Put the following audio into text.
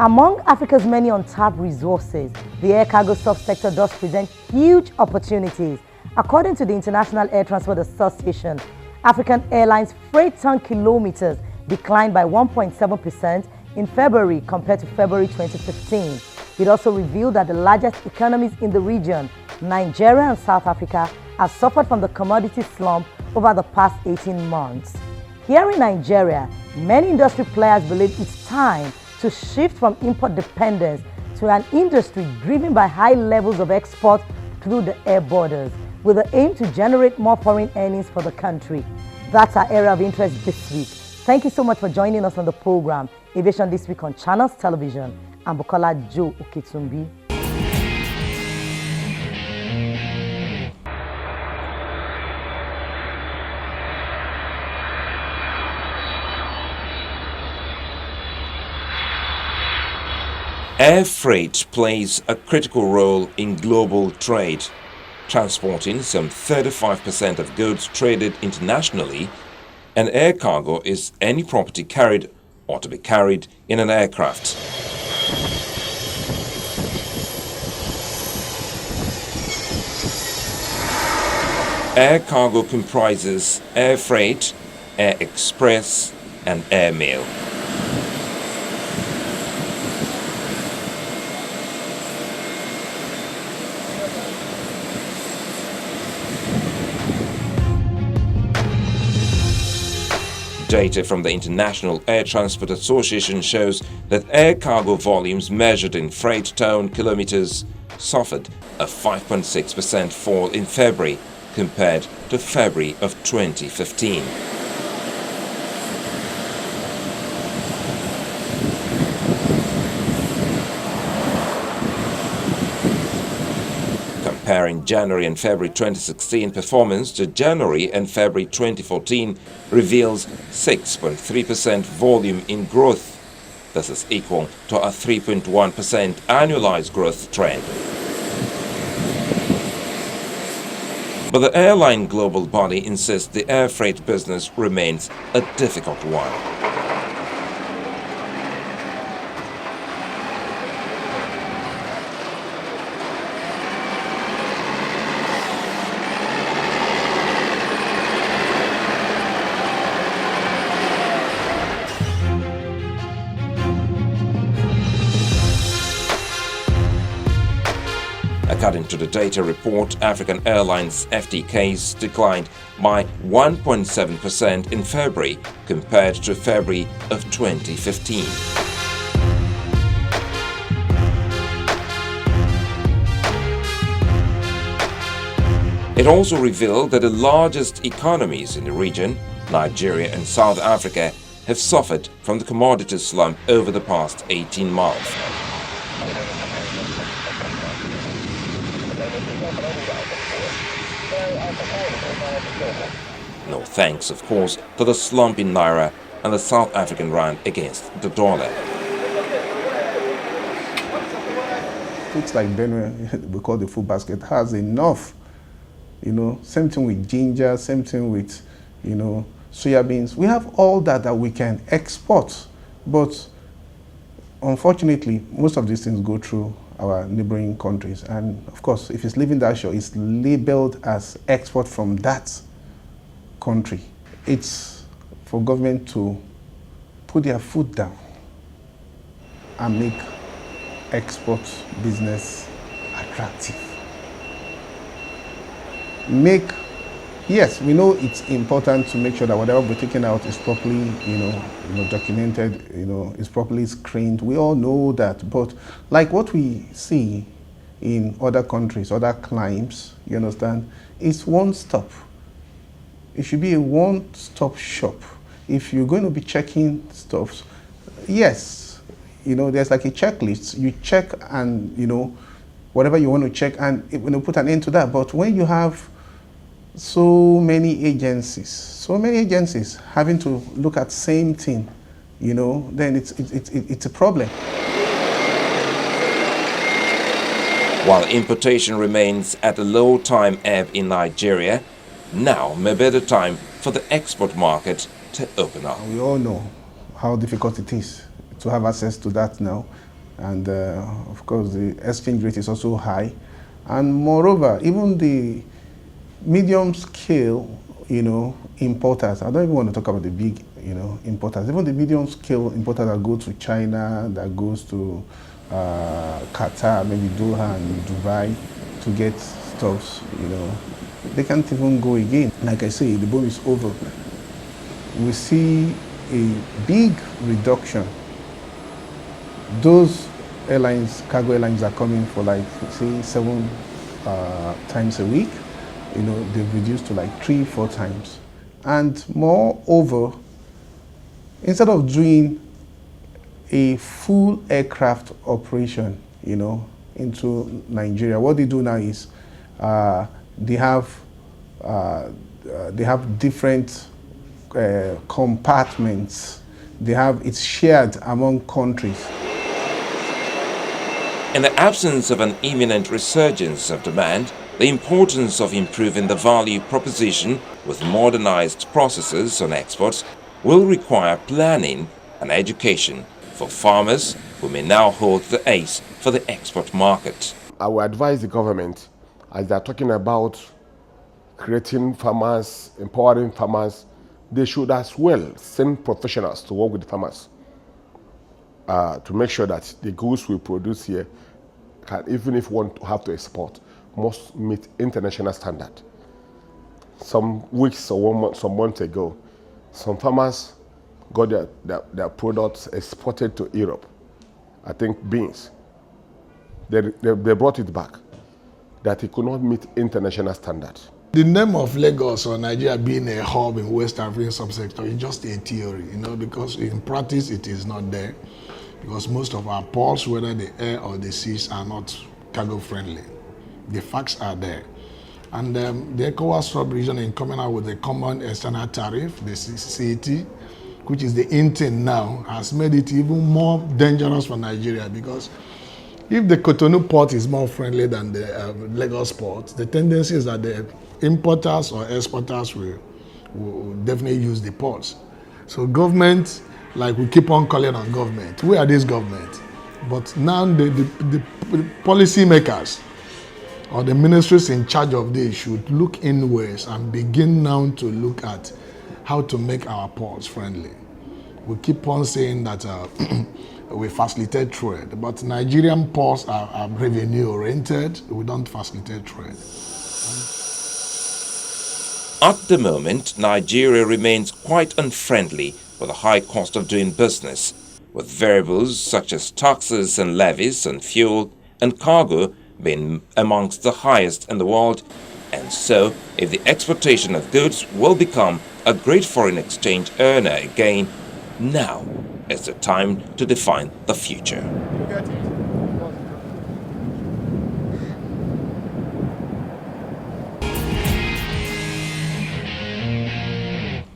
Among Africa's many untapped resources, the air cargo subsector does present huge opportunities. According to the International Air Transport Association, African Airlines freight ton kilometers declined by 1.7% in February compared to February 2015. It also revealed that the largest economies in the region, Nigeria and South Africa, have suffered from the commodity slump over the past 18 months. Here in Nigeria, many industry players believe it's time to shift from import dependence to an industry driven by high levels of export through the air borders, with the aim to generate more foreign earnings for the country. That's our area of interest this week. Thank you so much for joining us on the program, Aviation This Week on Channels Television. I'm Bukola Joe Oketumbi. Air freight plays a critical role in global trade, transporting some 35% of goods traded internationally, and air cargo is any property carried or to be carried in an aircraft. Air cargo comprises air freight, air express, and air mail. Data from the International Air Transport Association shows that air cargo volumes measured in freight ton kilometers suffered a 5.6% fall in February compared to February of 2015. Comparing January and February 2016 performance to January and February 2014 reveals 6.3% volume in growth. This is equal to a 3.1% annualized growth trend. But the airline global body insists the air freight business remains a difficult one. According to the data report, African Airlines FTKs declined by 1.7% in February compared to February of 2015. It also revealed that the largest economies in the region, Nigeria and South Africa, have suffered from the commodity slump over the past 18 months. No thanks, of course, to the slump in Naira and the South African rand against the dollar. Foods like Benue, we call the food basket, has enough. Same thing with ginger, same thing with, soya beans. We have all that we can export. But unfortunately, most of these things go through our neighboring countries. And of course, if it's leaving that shore, it's labeled as export from that country. It's for government to put their foot down and make export business attractive. Yes, we know it's important to make sure that whatever we're taking out is properly, documented, is properly screened. We all know that, but like what we see in other countries, other climes, you understand, it's one stop. It should be a one-stop shop. If you're going to be checking stuff, yes, there's like a checklist. You check and, whatever you want to check, and put an end to that. But when you have so many agencies having to look at same thing, then it's a problem. While importation remains at a low time ebb in Nigeria, now may be the time for the export market to open up. We all know how difficult it is to have access to that now. and of course the exchange rate is also high. And moreover, even the medium scale, importers, I don't even want to talk about the big, importers, even the medium scale importers that go to China, that goes to Qatar, maybe Doha and Dubai to get stuffs, they can't even go again. Like I say, the boom is over. We see a big reduction. Those airlines, cargo airlines, are coming for like, say, 7 times a week. They've reduced to like 3-4 times. And moreover, instead of doing a full aircraft operation, into Nigeria, what they do now is they have different compartments. It's shared among countries. In the absence of an imminent resurgence of demand, the importance of improving the value proposition with modernized processes on exports will require planning and education for farmers who may now hold the ace for the export market. I will advise the government, as they are talking about creating farmers, empowering farmers, they should as well send professionals to work with the farmers to make sure that the goods we produce here can, even if one have to export, must meet international standard. Some weeks or some months ago, some farmers got their products exported to Europe. I think beans. They brought it back, that it could not meet international standards. The name of Lagos or Nigeria being a hub in West African subsector is just a theory, because in practice it is not there. Because most of our ports, whether the air or the seas, are not cargo friendly. The facts are there. And the ECOWAS sub-region in coming out with the common external tariff, the CET, which is the intent now, has made it even more dangerous for Nigeria, because if the Cotonou port is more friendly than the Lagos port, the tendency is that the importers or exporters will definitely use the ports. So government, like we keep on calling on government, we are this government. But now the policy makers or the ministries in charge of this should look inwards and begin now to look at how to make our ports friendly. We keep on saying that we facilitate trade, but Nigerian ports are revenue oriented. We don't facilitate trade. At the moment, Nigeria remains quite unfriendly with the high cost of doing business, with variables such as taxes and levies on fuel and cargo being amongst the highest in the world. And so, if the exportation of goods will become a great foreign exchange earner again, now is the time to define the future.